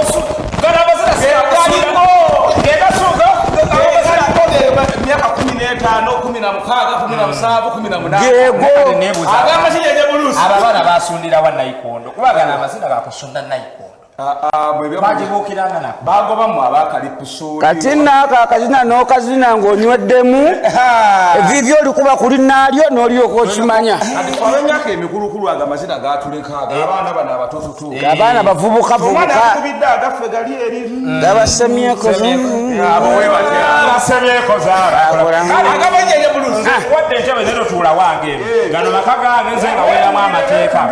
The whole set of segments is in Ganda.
osu garabazira siragalimu genda suga myaka 15 16 17 yego agamba kijeje bulusi ababana basundira wa Nayikondo kubagana amazina gakusunda Nayikondo bagibukiranga nako bagobamu abakalipusuuli kati naka akazina n'okazina ng'onyweddemu evivyo olikuba kuli naalyo n'olyoka okimanya kati twaba emyaka emikulukulu ago amazina gatuleka abaana bano abatototo abaana bavubukavubuka akubidde agaffe gali eri gabasemyeko basemyeko agabanyenye bulusi wadde entebe zinotuula wange gano maka gange nze nga weeramu amateeka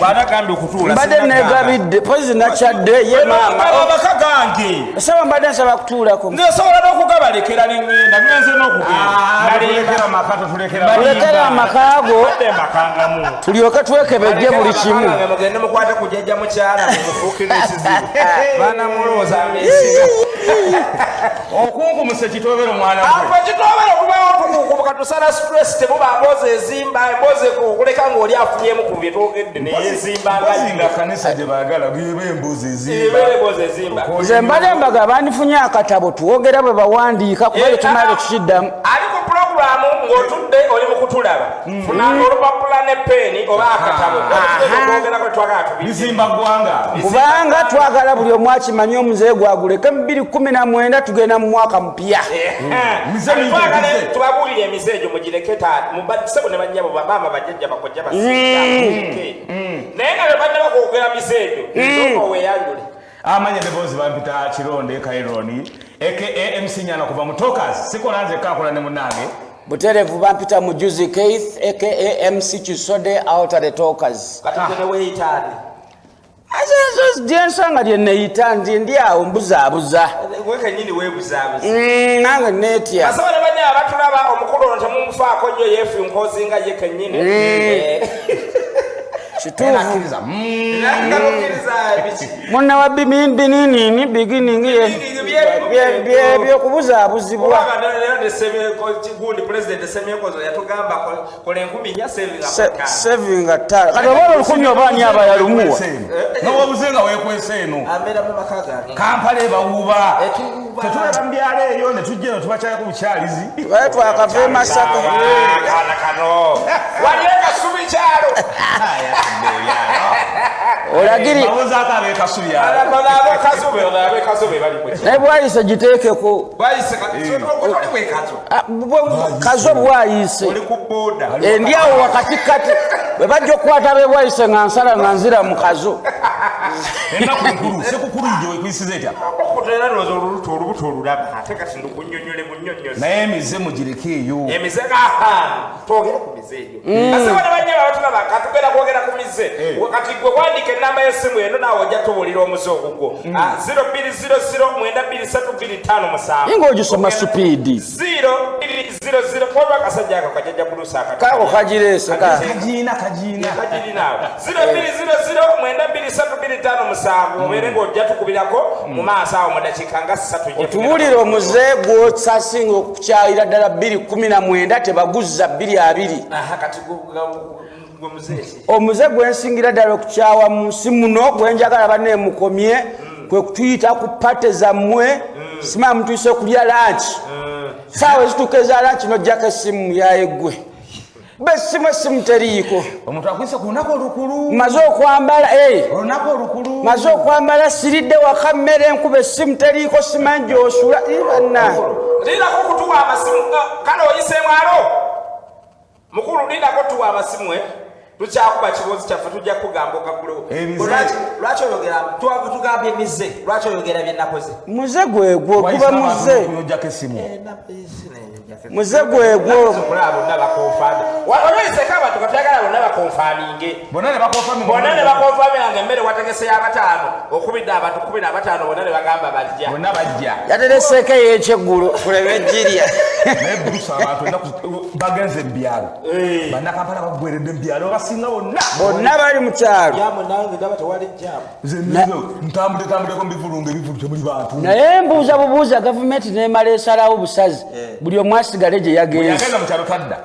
banagambi okutuula mbadde negabidde pozi nakyadde ye maama amaka gange esaba mbadde nsaba kutuulako nsobola n'okugabalekera nengenda ngenze n'okugenda amaka ago tulyoke twekebejje buli kimu mugende mukwate ku jajja mukyala mumufuukire ekizibu baana mulowooza amesiga okunkumuse kitobera omwana kitobera okubawo tukukubuka tusala stress temuba mbozi ezimba embozi okuleka ng'oli afunyemu ku byetwogedde neyezimbanga kanisa gye baagala bibe embuzi ezimba nze mbadde mbaga bandifunye akatabo tuwogera bwe bawandiika kuba bye tumaale tukiddamu ali ku pulogulaamu ng'otudde oli mu kutulaba funanga olupapula ne peeni oba akatabo bizimba ggwanga kubanga twagala buli omu akimanye omuzeeyi gwaguleke mu 2019 tugenda mu mwaka mupya tubabuulire emize egyo mugireke sebo ne bannyabo bamaama bajjajja bakojja naye nga bebadde bakwogera mize egyo nsooka weeyanjule amanye debozi bampita kironde kaironi aka MC Nyana kuva mu Talkers sikola nze kakola ne munange buterevu bampita mujuzi Keith aka MC Chisode out at the Talkers kati ne weeyitaani azo jensanga lye neeyita ndi awo mbuzaabuza wekenyini weebuzaabuza nange neetya asobola banne abatulaba omukulu ono temumufaako nnyo yeefunkozinga ye kenyini kituufu munna wa binini beginning byokubuzaabuzibwa saving ttaala kati oba olukumi obaani abayalumuwa nowabuzenga wekwesa eno kampala ebawuuba tetulaba mu byalo eyo ne tujja eno tubakyalako bukyalizi baye twakava e Masaka olagiri naye bwayise giteekeko kazo bwayise endi awo wakatikati bwe bajja okukwata be bwayise nga nsala nga nzira mu kazo ennaku enkulu sekukulu ijo wekwisiza etya naye emize mugireko eyo emize twogere ku mize egyo asebona banyaba batulaba katugenda kwogera ku mize kati gwe wandika enamba y'essimu eno naawe ojja tubuulira omuze ogugwo 0200 inga ogisoma supiidi 0200 oba kasajja ako kajajja bulusa kako kagireese kagina 0200 obeere ng'ojja tukubirako mu maaso awo mu dakiika nga 3 otubuulire omuze gwosasinga okukyayira ddala 2019 tebaguzza 22 omuze gwensingira ddala okukyawa mu nsi muno gwenjagala baneemukomye kwe kutuyita ku pate zammwe simaa mutuyise okulya lanchi saawa ezituuka eza lanchi nojjako essimu yayeggwe bessimu teriiko omuntu akwise ku lunaku olukulu maze okwambala olunaku olukulu maze okwambala siridde waka mmere enkuba essimu teriiko simanyi gy'osula banna lindako kutuwa amasimu kale oyiseemu alo mukulu lindako tuwa amasimu tukyakuba kibuuzi kyaffe tujja kugamba okagulewo lwaki oyogera tugambye emize lwaki oyogera byenakoze muze gwegwo guba muze muze gwegwo bonna bakonfami olwoyiseko abantu katuyagala bonna bakonfaminge bonna ne bakonfaminga emmere wategese y'abataano okubidde abantu 15 bonna ne bagamba bajja yatereseeko ey'ekyeggulu kuleba ejjirya naye busa abantu bagenze mu byalo bannakampala bagweredde mu byalo basinga bonna bali mu kyalo ntambuleko mubivulunga ebivulu temuli bantu naye mbuuza bubuuza gavumenti nemala esalawo busazi buli omu asigale gye yagenze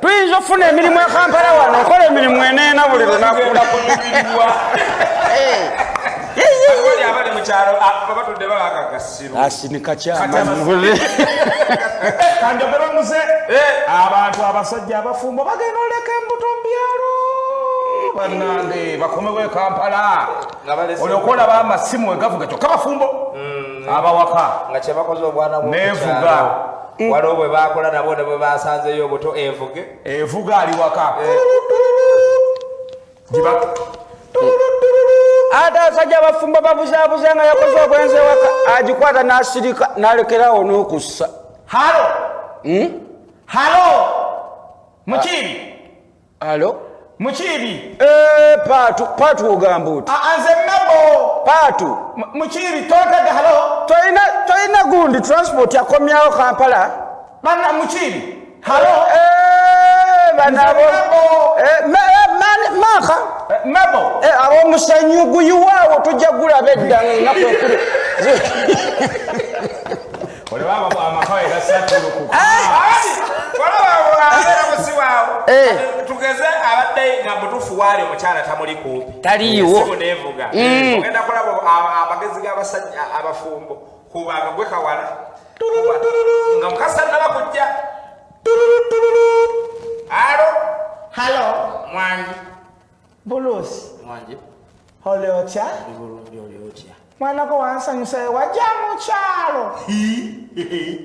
tuyinza okufuna emirimu e Kampala wano okola emirimu eneena buli lunaku mukyalo abatudde balakakasiru asinika kyama kanjogera muze abantu abasajja abafumbo bagenda oleka embuto mbyalo bannange bakomewo Kampala olyokola bamasimu wegavuga kyokka bafumbo abawaka nga kyebakoze obwana nevuga waliwo bwe bakola nabo ne bwe basanzeyo obuto evuga ali waka ate abasajja abafumbo babuzaabuza nga yakoze obwenzi waka agikwata n'asirika n'alekerawo n'okussa halo Mukiibi paatu ogamba oti nze Mabo paatu Mukiibi totadde halo tolina gundi transport yakomyawo Kampala banna Mukiibi halo banabo maka Mabo ab'omusanyu guyiwaawo tujja gulaba edda nga kwekuli olebaba amakawe gasatulukuka tugeze abadde nga mutuufu waali omukyala tamuli kumpi taliiwo nevuga ogenda kulaba amagezi g'abasajja abafumbo kubanga gwe kawala nga mukasa naba kujja halo mwangi bulusi mwangi oli otya mwanako wansanyusa wajja mu kyalo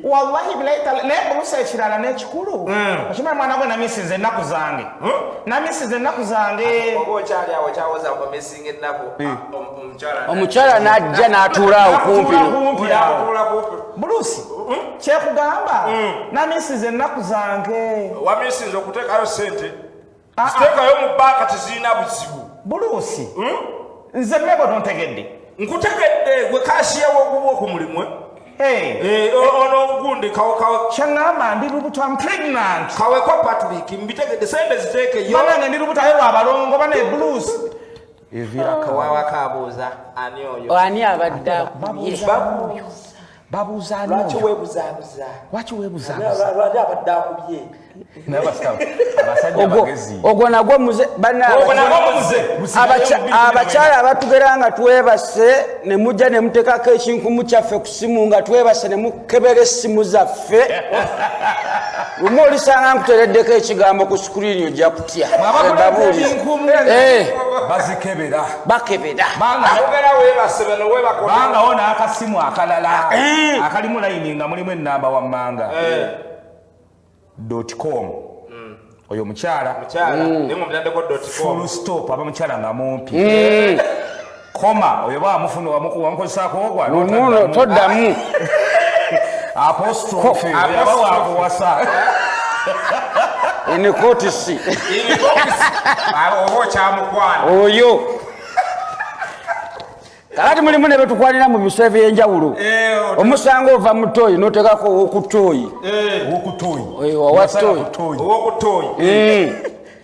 wallahi bilaita naye bulusi ekirala n'ekikulu okimanyi mwana gwe namisiza ennaku zange oba okyali awo kyawoza omisinga ennaku omukyala n'ajja n'atuula awo kumpi bulusi kyekugamba namisiza ennaku zange wamisinza okuteekayo sente ziteekayo mu banka tezirina buzibu bulusi nze Mabo tontegedde nkutegedde gwe kashiya woguba ku mulimu ono gundi kyangamba ndi lubuto am pregnant kaweko Patrick mbitegedde sente ziteekeyo banange ndi lubuto ayo abalongo bane blues kawawa kabuuza ani oyo ani abadde babuuza lwaki weebuzaabuza lwaki abadde akubye ogwo nagwo muze abakyala abatugera nga twebase ne mujja ne muteekako ekinkumu kyaffe ku simu nga twebase ne mukebera essimu zaffe lumu olisanga nkutereddeko ekigambo ku sikuriini ojja kutya bakebera bangawo n'akasimu akalala akalimu layini nga mulimu ennamba wammanga .com oyo mukyala full stop aba mukyala nga mumpi koma oyo bamufuna wamukozesaako ogwa toddamu apostrophe yaba wakuwasa enikotisi oba okyamukwana oyo kakati mulimu ne betukwalira mu biso ebyenjawulo omusanga ova mu tooyi n'oteekako owokutooyi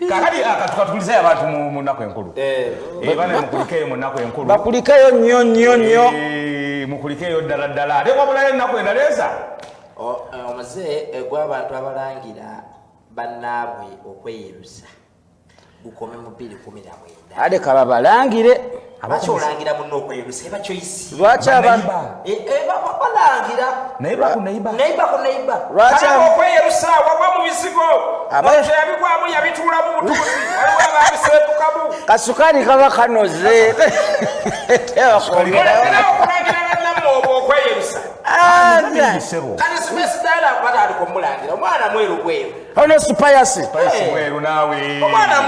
kakati tukatukulizayo abantu mu nnaku enkulu bane mukulikeeyo mu nnaku enkulu bakulikeeyo nnyo mukulikeeyo ddala ddala ate wabulayo ennaku endaleeza omuze gw'abantu abalangira bannaabwe okweyerusa gukome mu 2:19 ate kaba balangire lwaki olangira muno okweyerusa eba choice lwaki balangira neiba ku neiba lwaki okweyerusa wagwa mu bisigo abantu yabigwamu yabituula mu butuuzi waliwo ababiseetukamu kasukali kaba kanoze okulangira bannamu oba okweyerusa kati simesidala batali kumulangira omwana mweru gweru ono supayasi mweru naawe omwana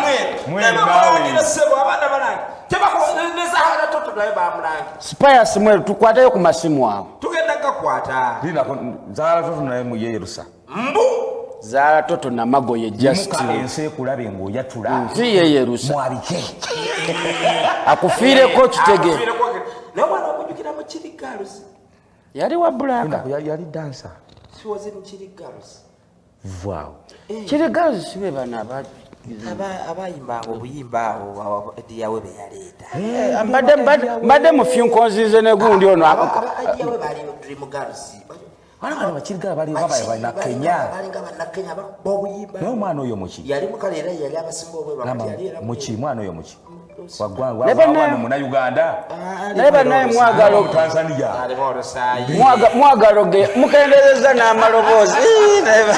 mweru nawe sebo abaana balangira tebakonezahana toto naye bamulangira supayasi mweru tukwateyo ku masimu awo tugenda gakwata zaala toto naye muyeyerusa mbu zaala toto namagoye muka ensi ekulabe ng'oyatula nziyeyerusa mwalike akufiireko kitege naye mwana okujjukira mu kirigalusi yali wa bulaka yali dansa siwoze mu kirigalusi vaawo kirigalusi sibe bana abayimbanga obuyimba awo ediyawe beyaleeta mbadde mufyunko nzize negundi ono ediyawe bali dream galusi bana bakirigala balina Kenya bobuyimba naye omwana oyo muki yali mukale era yali abasimba obwe muki mwana oyo muki wagwanga muna Uganda neba naye mwagalo Tanzania mwagalo ge mukendereza n'amaloboozi neba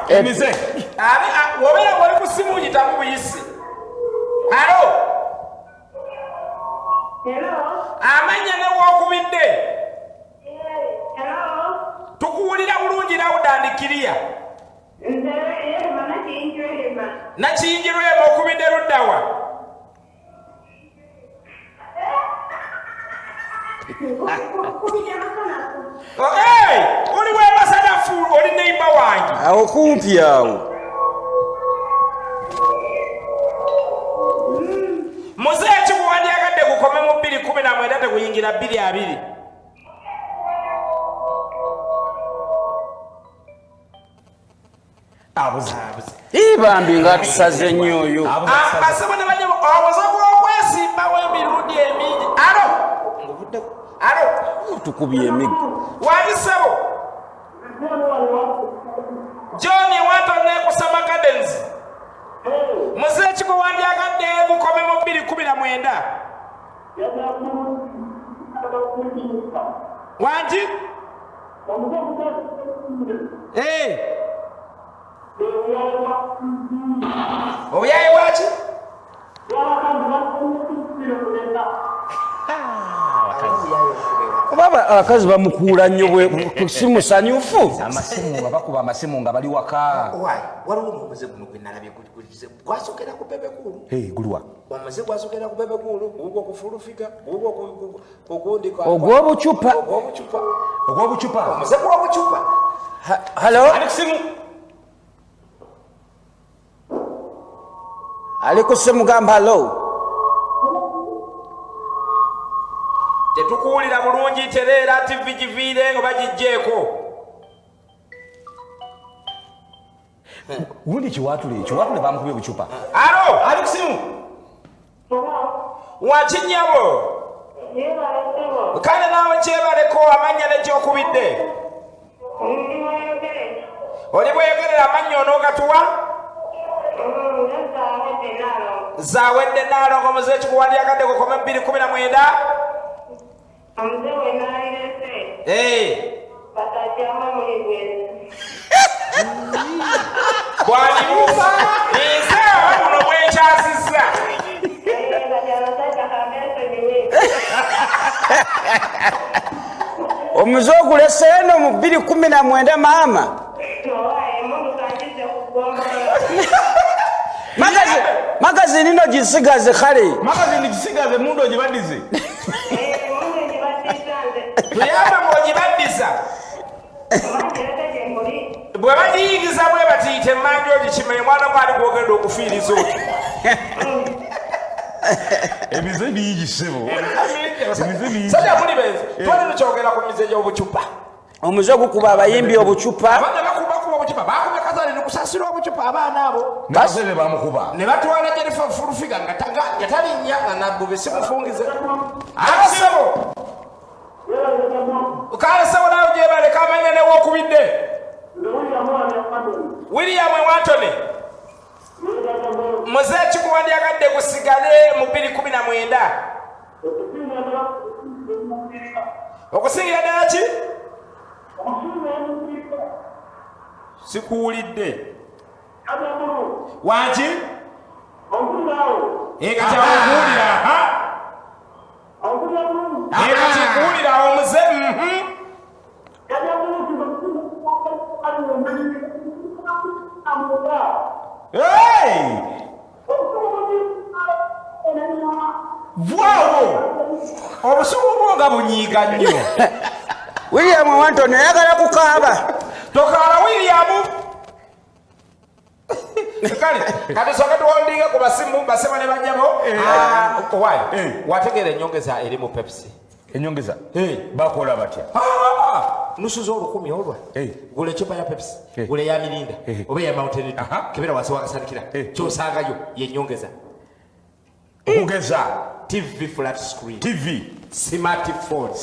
Emizze wabera wali ku simu yitamu buyisi. Alo Amenye ne wokubidde tukuwulira bulungi nawe dandikiriya nakiyinjirwemu okubidde luddawa oli webasanafu oli neimba wange awo kumpi awo muze ekikuwandiyagadde gukome mu 2:19 tekuyingira 2:20 bambi nga tusaze nnyo oyo basebo ne banyabo obuzibu okwesimbawo emirundi emingi. Alo tukubye emiggo wandisebo John watone kusama gardens muze ekikuwandiyagadde gukome mu 2:19 wangi obuyaye waki oba abakazi bamukuula nnyo si musanyufu amasimu bakuba amasimu nga bali waka waliwo omuze guno gwenalabye gwasokera ku bebekulu gulwa omuze gwasokera ku bebekulu ogwo kufulufika ogwo ogw'obucupa omuze gw'obucupa halo alikusimu ali ku simu gamba halo tetukuwulira bulungi tereera TV giviire nga bagijjeeko gundi kiwatule bamukubye obucupa alo ali kusimu wakinyabo kale naawe kyebaleko amanya nekyokubidde oli bweyogerera amanya onoogatuwa zawedde naalongo muze ekikuwandiyagadde gukome 2:19 bwalibuusa nze abamuno bwekyasizza omuze ogulese eno mu 2:19 maama magazini no gisigaze kale magazini gisigaze mundo gibadize tuyamba ng'ogibaddiza bwe bagiyingiza bwe batiyite mmanja ogikimenye mwana gwali gwogenda okufiiriza oti Emizze biyisebo sajja muli benzi twali tukyogera ku mize gy'obucupa omuze gukuba abayimbi obucupa abaana bakubakuba obucupa bakubye kazale nekusasira obucupa abaana abo basebe bamukuba ne batwala jerifa fulufiga nga yatalinnya nga nabube simufungize asebo kale sebo nawe gyebaleka amanya newokubidde William Watone muze ekikuwandiyagadde gusigale mu 2:19 okusingira ddala ki sikuwulidde wanki kati awuwulira kati kuwulira omuze bwawo obusubu bwo nga bunyiiga nnyo William Wanton ayagala kukaaba tokaala William kale kati soka tuwandiike ku basimu basema ne bajjamo owaayi wategeera ennyongeza eri mu Pepsi enyongeza bakola batya nusu z'olukumi olwa gula ecupa ya Pepsi gula eya Mirinda oba eya Mountain Dew kebera wansi wakasandikira kyosangayo yennyongeza okugeza TV flat screen, TV, smartphone,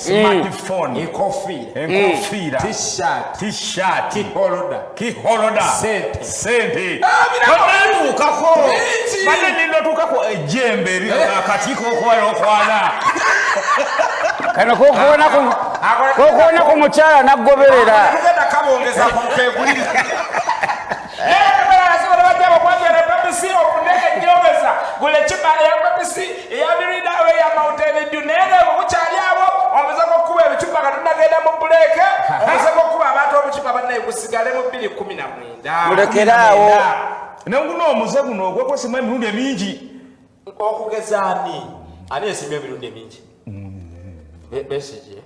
enkofiira, t-shirt, kiholoda, sente. Tukako. Bane nino tukako ejembe akatiko okwana. Kano kokubona ku mukyala naggoberera. Tugenda kabongeza ku kegulira. Gule chipale ya babisi ya birida we ya mountain dunene obuchali abo omuzako kuba ebichupa katunagenda mu break omuzako kuba abantu obuchupa banne kusigale mu 2019 mulekerawo nenguno omuze guno ogwekwesima emirundi emingi okugezani ani esimye emirundi emingi besije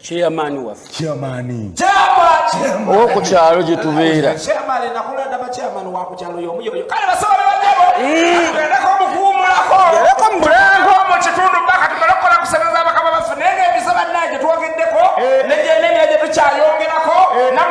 chairman waffe chairman oku kyalo gye tubeera chairman nakulanda ba chairman wa ku kyalo yomuyo kale basobola bajabo ndako mukuumulako ndako mulango mu kitundu baka tumalokola kuseneza bakaba bafunenge ebisaba nange twogedde ko